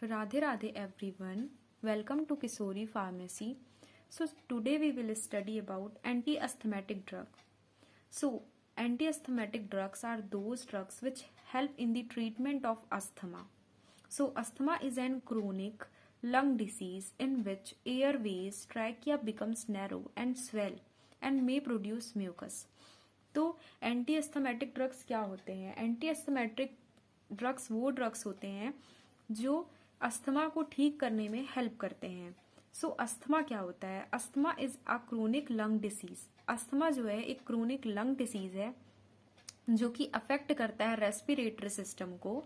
Radhe Radhe everyone. Welcome to Kisori Pharmacy. So today we will study about anti-asthmatic drug. So anti-asthmatic drugs are those drugs which help in the treatment of asthma. So asthma is an chronic lung disease in which airways trachea becomes narrow and swell and may produce mucus. तो anti asthmatic drugs क्या होते हैं? Anti asthmatic drugs वो drugs होते हैं जो asthma को ठीक करने में हेल्प करते हैं. सो अस्थमा क्या होता है? Asthma is a chronic lung disease. Asthma जो है एक क्रोनिक लंग डिसीज है जो कि अफेक्ट करता है रेस्पिरेटरी सिस्टम को,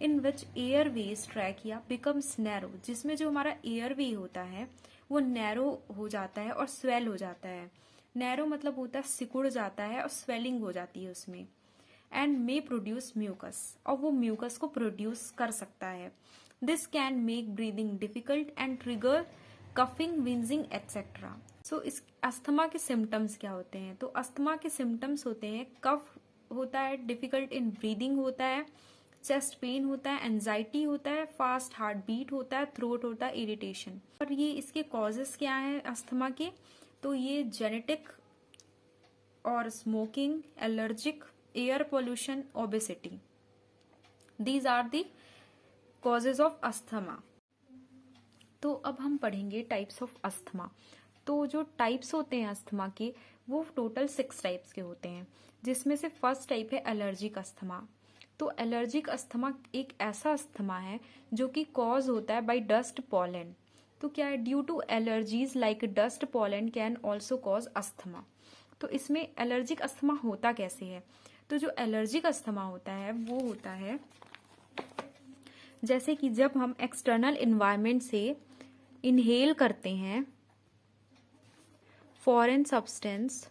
इन विच एयरवेज ट्रैकिया बिकम्स नैरो, जिसमें जो हमारा एयरवे होता है वो नैरो हो जाता है और स्वेल हो जाता है. नैरो मतलब होता है सिकुड़ जाता है और स्वेलिंग हो जाती है उसमें. एंड मे प्रोड्यूस म्यूकस, और वो म्यूकस को प्रोड्यूस कर सकता है. This can make breathing difficult and trigger coughing, wheezing etcetera. So इस अस्थमा के सिम्टम्स क्या होते हैं? तो अस्थमा के सिम्टम्स होते हैं कफ होता है, डिफिकल्ट इन ब्रीदिंग होता है, चेस्ट पेन होता है, एंजाइटी होता है, फास्ट हार्ट बीट होता है, थ्रोट होता है, इरिटेशन. और ये इसके कॉजेस क्या हैं अस्थमा के? तो ये जेनेटिक और smoking, allergic, air pollution, obesity, these are the causes of asthma. तो अब हम पढ़ेंगे टाइप्स ऑफ अस्थमा. तो जो टाइप्स होते हैं अस्थमा के वो टोटल 6 टाइप्स के होते हैं, जिसमें से फर्स्ट टाइप है एलर्जिक अस्थमा. तो एलर्जिक अस्थमा एक ऐसा अस्थमा है जो कि कॉज होता है बाय डस्ट पॉलन. तो क्या है? Due to allergies like dust pollen can also cause asthma. तो इसमें एलर्जिक अस्थमा होता कैसे है? तो जो एलर्जिक अस्थमा होता है वो होता है जैसे कि जब हम एक्सटर्नल एनवायरनमेंट से इनहेल करते हैं foreign substance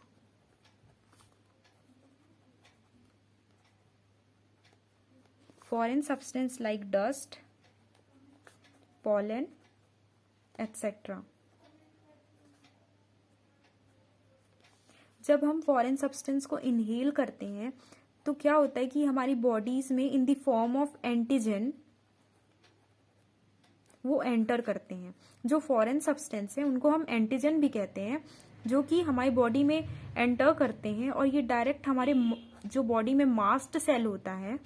like dust, pollen, etc. जब हम फॉरेन सब्सटेंस को इनहेल करते हैं तो क्या होता है कि हमारी बॉडीज में in the form of antigen वो एंटर करते हैं. जो फॉरेन सब्सटेंस है उनको हम एंटीजन भी कहते हैं, जो कि हमारी बॉडी में एंटर करते हैं और ये डायरेक्ट हमारे जो बॉडी में मास्ट सेल होता है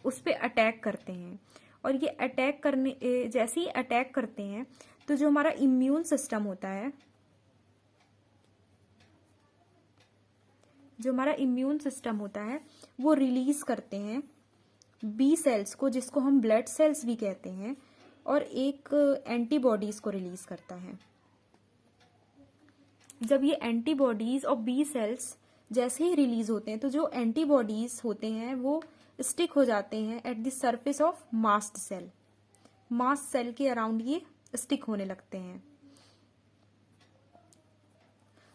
उस पे अटैक करते हैं. और ये अटैक करने जैसे ही अटैक करते हैं तो जो हमारा इम्यून सिस्टम होता है, वो रिलीज करते हैं बी सेल्स को, जिसको हम ब्लड सेल्स भी कहते हैं, और एक एंटीबॉडीज को रिलीज करता है. जब ये एंटीबॉडीज और बी सेल्स जैसे ही रिलीज होते हैं तो जो एंटीबॉडीज होते हैं वो स्टिक हो जाते हैं at the surface of mast cell. Mast cell के अराउंड ये स्टिक होने लगते हैं.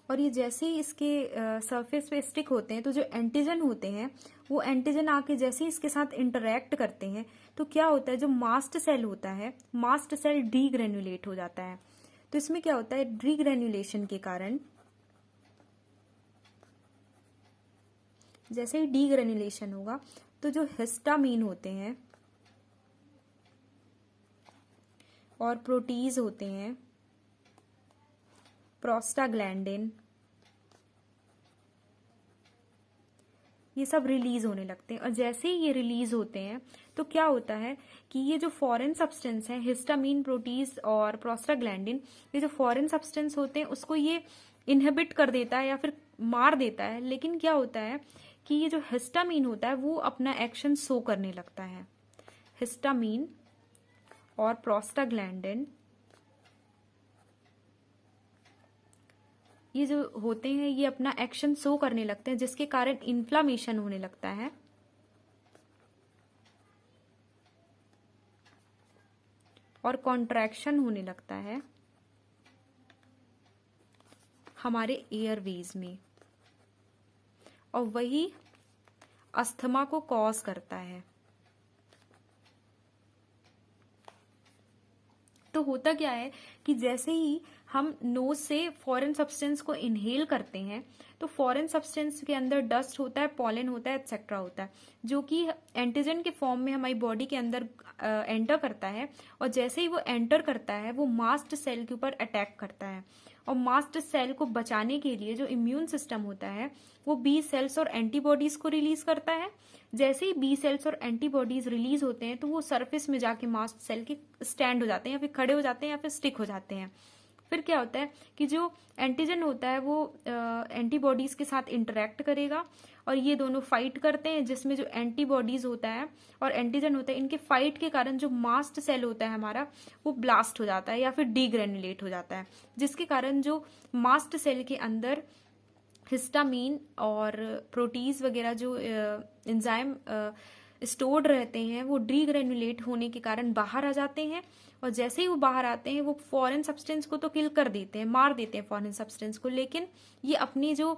और ये जैसे ही इसके सरफेस पे स्टिक होते हैं तो जो एंटीजन होते हैं वो एंटीजन आके जैसे ही इसके साथ इंटरेक्ट करते हैं तो क्या होता है, जो मास्ट सेल होता है, मास्ट सेल डीग्रेन्युलेट हो जाता है. तो इसमें क्या होता है, डीग्रेन्युलेशन के कारण, जैसे ही डीग्रेन्युलेशन होगा तो जो हिस्टामीन होते हैं और प्रोटीज होते हैं, प्रोस्टाग्लैंडिन, ये सब रिलीज होने लगते हैं. और जैसे ही ये रिलीज होते हैं तो क्या होता है कि ये जो फॉरेन सब्सटेंस है, हिस्टामीन, प्रोटीज और प्रोस्टाग्लैंडिन, ये जो फॉरेन सब्सटेंस होते हैं उसको ये इनहिबिट कर देता है या फिर मार देता है. लेकिन क्या होता है कि ये जो हिस्टामीन होता है वो अपना एक्शन शो करने लगता है. हिस्टामीन और प्रोस्टाग्लैंडिन ये जो होते हैं ये अपना एक्शन शो करने लगते हैं, जिसके कारण इन्फ्लामेशन होने लगता है और कॉन्ट्रैक्शन होने लगता है हमारे एयरवेज में, और वही अस्थमा को कॉज करता है. तो होता क्या है कि जैसे ही हम नोज से फॉरेन सब्सटेंस को इनहेल करते हैं तो फॉरेन सब्सटेंस के अंदर डस्ट होता है, पॉलन होता है, एक्सेट्रा होता है, जो कि एंटीजन के फॉर्म में हमारी बॉडी के अंदर एंटर करता है। और जैसे ही वो एंटर करता है वो मास्ट सेल के ऊपर अटैक करता है, और मास्ट सेल को बचाने के लिए जो इम्यून सिस्टम होता है वो बी सेल्स और एंटीबॉडीज को रिलीज करता है। जैसे ही बी सेल्स और एंटीबॉडीज रिलीज होते हैं तो वो सरफेस में जाके मास्ट सेल के स्टैंड हो जाते हैं, या फिर खड़े हो जाते हैं, या फिर स्टिक हो जाते हैं। फिर क्या होता है कि जो एंटीजन होता है वो एंटीबॉडीज के साथ इंटरेक्ट करेगा, और ये दोनों फाइट करते हैं, जिसमें जो एंटीबॉडीज होता है और एंटीजन होता है, इनके फाइट के कारण जो मास्ट सेल होता है हमारा वो ब्लास्ट हो जाता है या फिर डीग्रेनुलेट हो जाता है, जिसके कारण जो मास्ट सेल के अंदर हिस्टामीन और प्रोटीज वगैरह जो एंजाइम स्टोर्ड रहते हैं वो डीग्रेनुलेट होने के कारण बाहर आ जाते हैं। और जैसे ही वो बाहर आते हैं वो फॉरेन सब्सटेंस को तो किल कर देते हैं, मार देते हैं फॉरेन सब्सटेंस को, लेकिन ये अपनी जो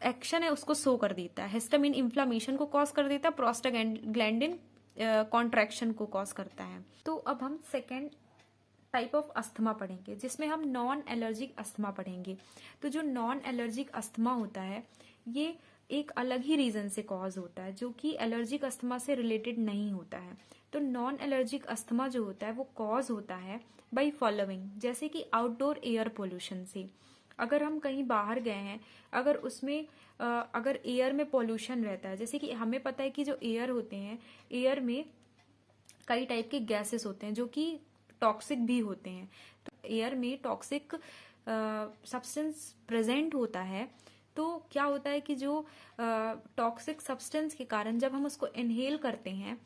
एक्शन है उसको शो कर देता है। हिस्टामिन इन्फ्लामेशन को कॉज कर देता है, प्रोस्टाग्लैंडिन कॉन्ट्रैक्शन को कॉज करता है। तो अब हम सेकेंड टाइप ऑफ अस्थमा पढ़ेंगे, जिसमें हम नॉन एलर्जिक अस्थमा पढ़ेंगे। तो जो नॉन एलर्जिक अस्थमा होता है ये एक अलग ही रीजन से कॉज होता है, जो कि एलर्जिक अस्थमा से रिलेटेड नहीं होता है। तो नॉन एलर्जिक अस्थमा जो होता है वो कॉज होता है बाय फॉलोइंग, जैसे कि आउटडोर एयर पोल्यूशन से। अगर हम कहीं बाहर गए हैं, अगर उसमें अगर एयर में पोल्यूशन रहता है, जैसे कि हमें पता है कि जो एयर होते हैं, एयर में कई टाइप के गैसेस होते हैं जो कि टॉक्सिक भी होते हैं। तो एयर में टॉक्सिक सब्सटेंस प्रेजेंट होता है, तो क्या होता है कि जो टॉक्सिक सब्सटेंस के कारण जब हम उसको इनहेल करते हैं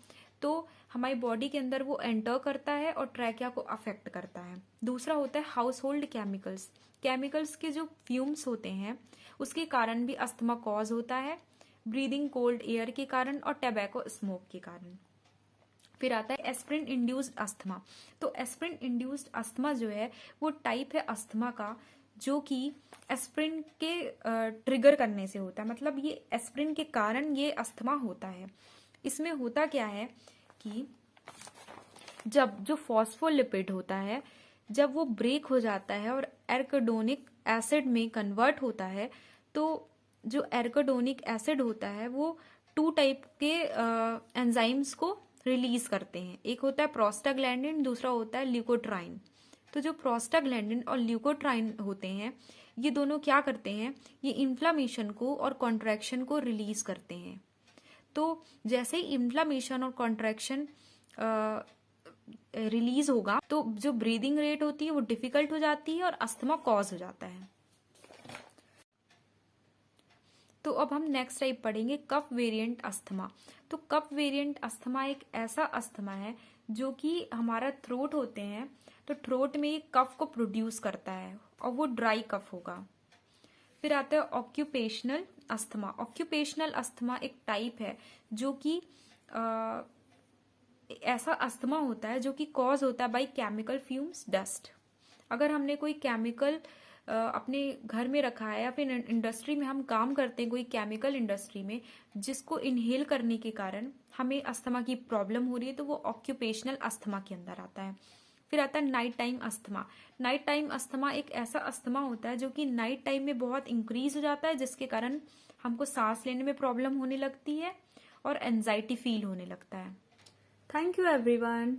तो हमारी बॉडी के अंदर वो एंटर करता है और ट्रैकिया को अफेक्ट करता है। दूसरा होता है हाउस होल्ड केमिकल्स। केमिकल्स के जो फ्यूम्स होते हैं उसके कारण भी अस्थमा कॉज होता है, ब्रीदिंग कोल्ड एयर के कारण और टैबैको स्मोक के कारण। फिर आता है एस्प्रिन इंड्यूस्ड अस्थमा। तो एस्प्रिन इंड्यूस्ड अस्थमा जो है वो टाइप है अस्थमा का जो कि एस्प्रिन के ट्रिगर करने से होता है, मतलब ये एस्प्रिन के कारण ये अस्थमा होता है। इसमें होता क्या है कि जब जो फॉस्फोलिपिड होता है जब वो ब्रेक हो जाता है और एर्कोडोनिक एसिड में कन्वर्ट होता है, तो जो एर्कोडोनिक एसिड होता है वो टू टाइप के एंजाइम्स को रिलीज करते हैं। एक होता है प्रोस्टाग्लैंडिन, दूसरा होता है ल्यूकोट्राइन। तो जो प्रोस्टाग्लैंडिन और ल्यूकोट्राइन होते हैं ये दोनों क्या करते हैं, ये इन्फ्लामेशन को और कॉन्ट्रैक्शन को रिलीज करते हैं। तो जैसे ही इन्फ्लामेशन और कॉन्ट्रैक्शन रिलीज होगा तो जो ब्रीदिंग रेट होती है वो डिफिकल्ट हो जाती है और अस्थमा कॉज हो जाता है। तो अब हम नेक्स्ट टाइप पढ़ेंगे कफ वेरिएंट अस्थमा। तो कफ वेरिएंट अस्थमा एक ऐसा अस्थमा है जो कि हमारा थ्रोट होते हैं, तो थ्रोट में एक कफ को प्रोड्यूस करता है और वो ड्राई कफ होगा। फिर आता है ऑक्यूपेशनल अस्थमा। ऑक्यूपेशनल अस्थमा एक टाइप है जो कि ऐसा अस्थमा होता है जो कि कॉज होता है बाय केमिकल फ्यूम्स डस्ट। अगर हमने कोई केमिकल अपने घर में रखा है या फिर इंडस्ट्री में हम काम करते हैं कोई केमिकल इंडस्ट्री में, जिसको इनहेल करने के कारण हमें अस्थमा की प्रॉब्लम हो रही है, तो वो ऑक्यूपेशनल अस्थमा के अंदर आता है। फिर आता है night time asthma. Night time asthma एक ऐसा अस्थमा होता है जो कि नाइट टाइम में बहुत इंक्रीज हो जाता है, जिसके कारण हमको सांस लेने में प्रॉब्लम होने लगती है और एंजाइटी फील होने लगता है। Thank you everyone.